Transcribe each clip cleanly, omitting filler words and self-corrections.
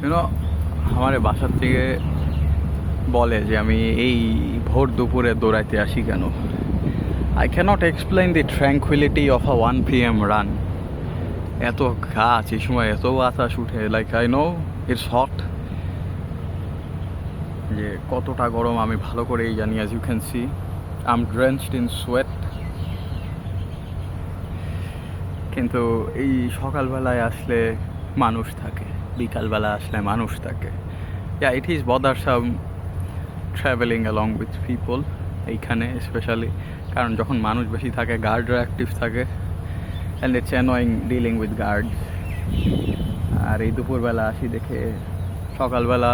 YONO আমার বাসার থেকে বলে যে আমি এই ভোর দুপুরে দৌড়াইতে আসি কেন। I can't explain the tranquility of a 1 PM run. এত গাছ এই সময়, এত বাতাস উঠে, like I know it's hot, যে কতটা গরম আমি ভালো করেই জানি। As you can see I am drenched in sweat. কিন্তু এই সকালবেলায় আসলে মানুষ থাকে, বিকালবেলা আসলে মানুষ থাকে। Yeah, it is bothersome travelling along with people এইখানে স্পেশালি, কারণ যখন মানুষ বেশি থাকে গার্ডরা অ্যাক্টিভ থাকে, and it's annoying dealing with guard. আর এই দুপুরবেলা আসি দেখে, সকালবেলা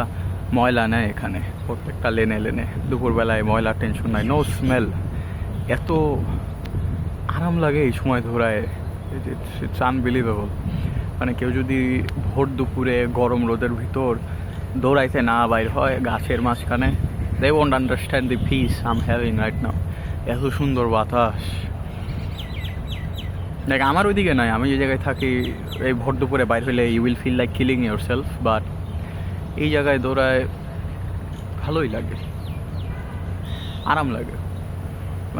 ময়লা নেয় এখানে প্রত্যেকটা লেনে লেনে, দুপুরবেলায় ময়লার টেনশন নাই, নো স্মেল। এত আরাম লাগে এই সময় ধরায়, ইটস আনবিলিভেবল। মানে কেউ যদি ভোর দুপুরে গরম রোদের ভিতর দৌড়াইতে না বাইর হয় গাছের মাঝখানে, they won't understand the peace I am having right now. এত সুন্দর বাতাস, দেখ আমার ওইদিকে নয়, আমি যে জায়গায় থাকি এই ভোর দুপুরে বাইর হইলে you will feel like killing yourself, but এই জায়গায় দৌড়ায় ভালোই লাগে, আরাম লাগে।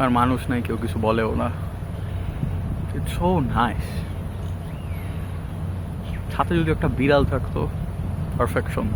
আর মানুষ নাই, কেউ কিছু বলেও না, ইটস সো নাইস। সাথে যদি একটা বিড়াল থাকতো, পারফেকশন।